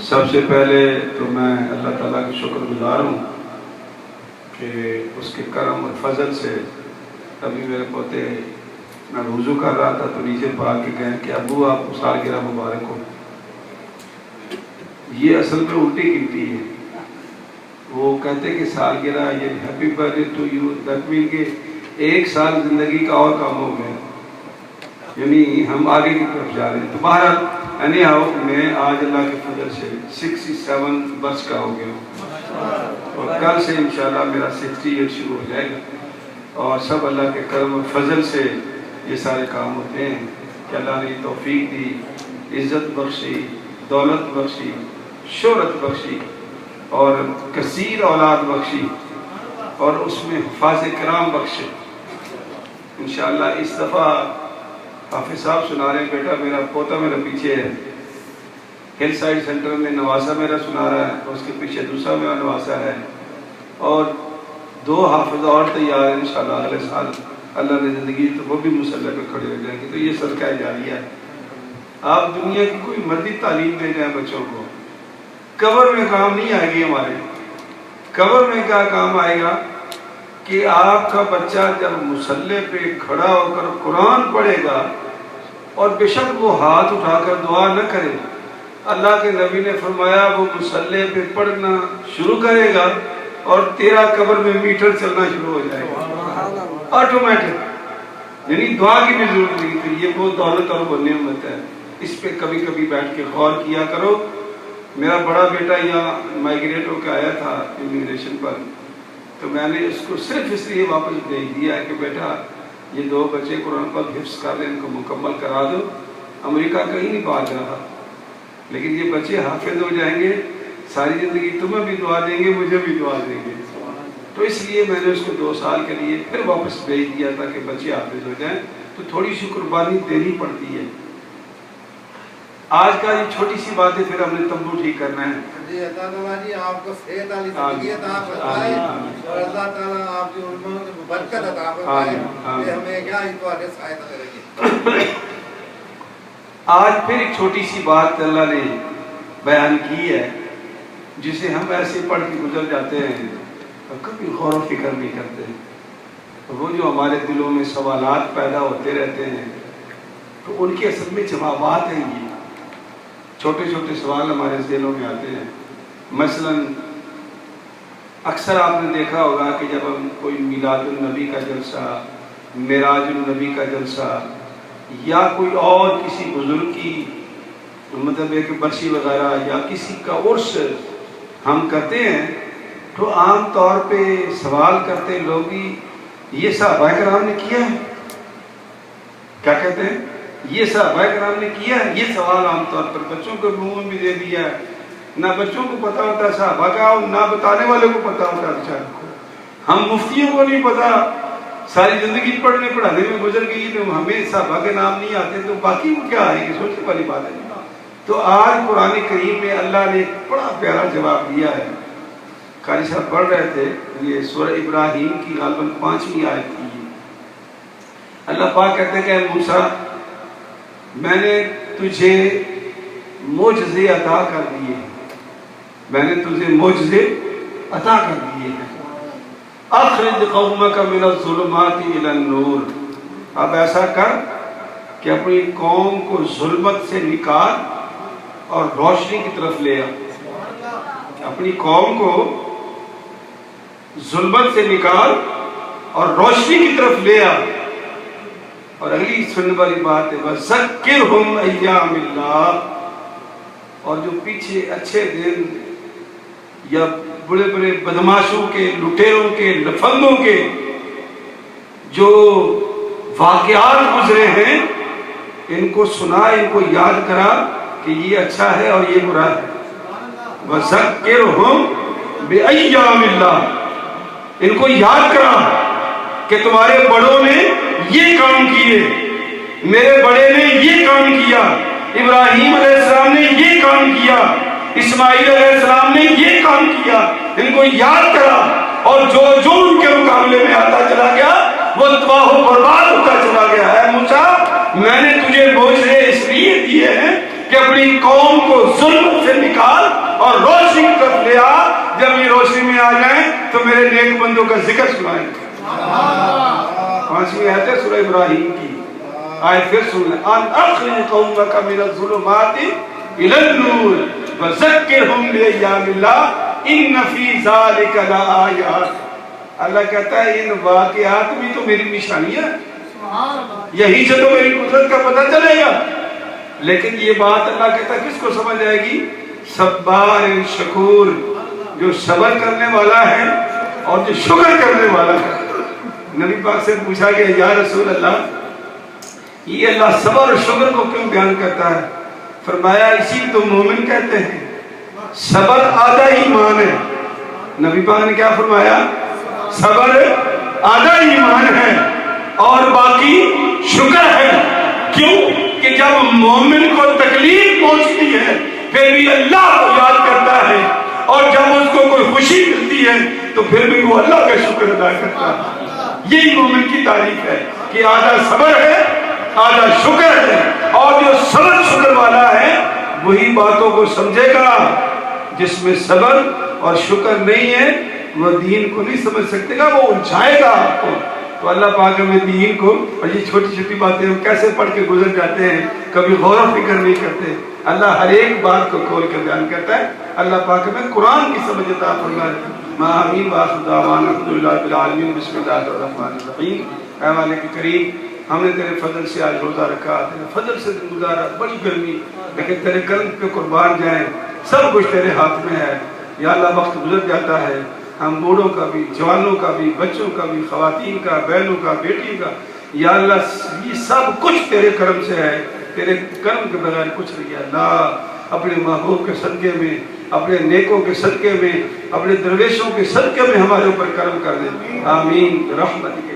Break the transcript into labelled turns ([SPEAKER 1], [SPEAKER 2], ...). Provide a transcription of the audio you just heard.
[SPEAKER 1] سب سے پہلے تو میں اللہ تعالیٰ کا شکر گزار ہوں کہ اس کے کرم اور فضل سے ابھی میرے پوتے میں وضو کر رہا تھا تو نیچے پا کے گئے کہ ابو آپ کو سالگرہ مبارک ہو۔ یہ اصل میں الٹی گنتی ہے، وہ کہتے کہ سالگرہ یہ happy birthday to you, that mean کہ ایک سال زندگی کا اور کام ہو گیا، یعنی ہم آگے کی طرف جا رہے ہیں۔ تو بہرحال اینی ہاؤ میں آج اللہ کے فضل سے 67 برس کا ہو گیا ہوں اور کل سے انشاءاللہ میرا 68 شروع ہو جائے گا، اور سب اللہ کے کرم اور فضل سے یہ سارے کام ہوتے ہیں کہ اللہ نے توفیق دی، عزت بخشی، دولت بخشی، شہرت بخشی اور کثیر اولاد بخشی اور اس میں حفاظ کرام بخشے۔ انشاءاللہ اس دفعہ حافظ صاحب سنا رہے ہیں، بیٹا میرا پوتا میرا پیچھے ہے، ہل سائڈ سینٹر میں نواسا میرا سنا رہا ہے، اس کے پیچھے دوسرا میرا نواسا ہے، اور 2 حافظ اور تیار ہیں انشاءاللہ اگلے سال اللہ نے زندگی تو وہ بھی مسلح پہ کھڑے ہو جائیں گے۔ تو یہ صدقہ جاریہ ہے۔ آپ دنیا کی کوئی مرضی تعلیم دے جائیں بچوں کو، قبر میں کام نہیں آئے گی ہمارے۔ قبر میں کیا کام آئے گا کہ آپ کا بچہ جب مصلی پہ کھڑا ہو کر قرآن پڑھے گا اور بے شک وہ ہاتھ اٹھا کر دعا نہ کرے، اللہ کے نبی نے فرمایا وہ مصلی پہ پڑھنا شروع کرے گا اور تیرا قبر میں میٹر چلنا شروع ہو جائے گا آٹومیٹک، یعنی دعا کی بھی ضرورت نہیں تھی۔ یہ بہت دولت اور وہ نعمت ہے، اس پہ کبھی کبھی بیٹھ کے غور کیا کرو۔ میرا بڑا بیٹا یہاں مائیگریٹ ہو کے آیا تھا امیگریشن پر، تو میں نے اس کو صرف اس لیے واپس بھیج دیا ہے کہ بیٹا یہ 2 بچے قرآن پاک حفظ کر لیں، ان کو مکمل کرا دو، امریکہ کہیں نہیں بھاگ رہا، لیکن یہ بچے حافظ ہو جائیں گے، ساری زندگی تمہیں بھی دعا دیں گے، مجھے بھی دعا دیں گے۔ تو اس لیے میں نے اس کو 2 سال کے لیے پھر واپس بھیج دیا تھا کہ بچے حافظ ہو جائیں، تو تھوڑی سی قربانی دینی پڑتی ہے۔ آج کا یہ چھوٹی سی بات ہے، پھر ہم نے تمبو ٹھیک کرنا ہے۔
[SPEAKER 2] جی جی آپ کو صحت والی زندگی عطا فرمائے اور اللہ تعالیٰ آپ کی علموں میں برکت عطا فرمائے کہ ہمیں کیا اس کو آگے سائے تلے رکھے۔
[SPEAKER 1] آج پھر ایک چھوٹی سی بات اللہ نے بیان کی ہے جسے ہم ایسے پڑھ کے گزر جاتے ہیں اور کبھی غور و فکر نہیں کرتے، وہ جو ہمارے دلوں میں سوالات پیدا ہوتے رہتے ہیں تو ان کے اصل میں جوابات ہیں۔ یہ چھوٹے چھوٹے سوال ہمارے ذہنوں میں آتے ہیں۔ مثلا اکثر آپ نے دیکھا ہوگا کہ جب ہم کوئی میلاد النبی کا جلسہ، معراج النبی کا جلسہ یا کوئی اور کسی بزرگ کی مطلب ایک برسی وغیرہ یا کسی کا عرس ہم کرتے ہیں تو عام طور پہ سوال کرتے لوگ یہ صحابہ کرام نے کیا ہے، کیا کہتے ہیں یہ صحابہ کرام نے کیا ہے۔ یہ سوال عام طور پر بچوں کو منہ بھی دے دیا ہے، نہ بچوں کو پتا ہوتا صحابہ کا، نہ بتانے والے کو پتا ہوتا بیچارے کو۔ ہم مفتیوں کو نہیں پتا، ساری زندگی پڑھنے پڑھانے میں گزر گئی تو ہمیں صحابہ کے نام نہیں آتے، تو باقی وہ کیا آئے گی، سوچنے والی بات ہے۔ تو آج قرآن کریم میں اللہ نے ایک بڑا پیارا جواب دیا ہے۔ قاری صاحب پڑھ رہے تھے، یہ سورہ ابراہیم کی غالباً 5ویں آیت تھی۔ اللہ پاک کہتے ہیں کہ اے موسیٰ میں نے تجھے معجزے عطا کر دیے، میں نے تجھے معجزے عطا کر دیے ہیں۔ اخرج قومک من الظلمات الی النور، اب ایسا کر کہ اپنی قوم کو ظلمت سے نکال اور روشنی کی طرف لے آ۔ اپنی قوم کو ظلمت سے نکال اور روشنی کی طرف لے آ۔ اور اگلی سننے والی بات ہے وَذَكِّرْهُمْ أَيَّامِ اللَّهِ، اور جو پیچھے اچھے دن یا بڑے بڑے بدماشوں کے، لٹیروں کے، لفندوں کے جو واقعات گزرے ہیں ان کو سنا، ان کو یاد کرا کہ یہ اچھا ہے اور یہ برا ہے۔ وَذَكِّرْهُمْ بِأَيَّامِ اللَّهِ، ان کو یاد کرا کہ تمہارے بڑوں نے یہ کام کیے، میرے بڑے نے یہ کام کیا، ابراہیم علیہ السلام نے یہ کام کیا، اسماعیل علیہ السلام نے یہ کام کیا، ان کو یاد کرا، اور جو جو ان کے مقابلے میں آتا چلا گیا وہ تباہ و برباد ہوتا چلا گیا ہے۔ موسیٰ میں نے تجھے معجزے اس لیے دیے ہیں کہ اپنی قوم کو ظلم سے نکال اور روشنی کی طرف لے آ. جب یہ روشنی میں آ جائیں تو میرے نیک بندوں کا ذکر سنائیں. 5ویں آیت ہے سورہ ابراہیم کی. آیت پھر سن لیں. ان اخرج قومک من الظلمات الى النور وذکرہم بایام اللہ ان فی ذلک لآیات. اللہ کہتا ہے ان واقعات بھی تو میری نشانیاں ہیں, یہی سے تو میری قدرت کا پتہ چلے گا. لیکن یہ بات اللہ کہتا ہے کس کو سمجھ آئے گی؟ صبار شکور, جو صبر کرنے والا ہے اور جو شکر کرنے والا ہے. نبی پاک سے پوچھا کہ یا رسول اللہ, یہ اللہ صبر اور شکر کو کیوں بیان کرتا ہے؟ فرمایا اسی تو مومن کہتے ہیں. صبر آدھا ایمان ہے. نبی پاک نے کیا فرمایا؟ صبر آدھا ایمان ہے اور باقی شکر ہے. کیوں کہ جب مومن کو تکلیف پہنچتی ہے پھر بھی اللہ کو یاد کرتا ہے, اور جب اس کو کوئی خوشی ملتی ہے تو پھر بھی وہ اللہ کا شکر ادا کرتا ہے. یہی مومن کی تعریف ہے کہ آدھا صبر ہے آدھا شکر ہے, اور جو صبر شکر والا ہے وہی باتوں کو سمجھے گا. جس میں صبر اور شکر نہیں ہے وہ دین کو نہیں سمجھ سکتے گا, وہ الجھائے گا آپ کو. تو اللہ پاک ہمیں دین کو, اور یہ چھوٹی چھوٹی باتیں ہم کیسے پڑھ کے گزر جاتے ہیں, کبھی غور و فکر نہیں کرتے. اللہ ہر ایک بات کو کھول کے بیان کرتا ہے. اللہ پاک ہمیں قرآن کی سمجھ عطا فرمائے. آمین. وآخر دعوانا الحمدللہ رب العالمین. بسم اللہ الرحمن الرحیم. اے مالک کریم, ہم نے تیرے فضل سے آج روزہ رکھا, تیرے فضل سے دن گزارا, بڑی گرمی, لیکن تیرے کرم پہ قربان جائیں. سب کچھ تیرے ہاتھ میں ہے. یا اللہ وقت گزر جاتا ہے, ہم بوڑھوں کا بھی, جوانوں کا بھی, بچوں کا بھی, خواتین کا, بہنوں کا, بیٹی کا, یا اللہ یہ سب کچھ تیرے کرم سے ہے. تیرے کرم کے بغیر کچھ نہیں ہے. اللہ اپنے محبوب کے صدقے میں, اپنے نیکوں کے صدقے میں, اپنے درویشوں کے صدقے میں ہمارے اوپر کرم کر دے. آمین. رحمتک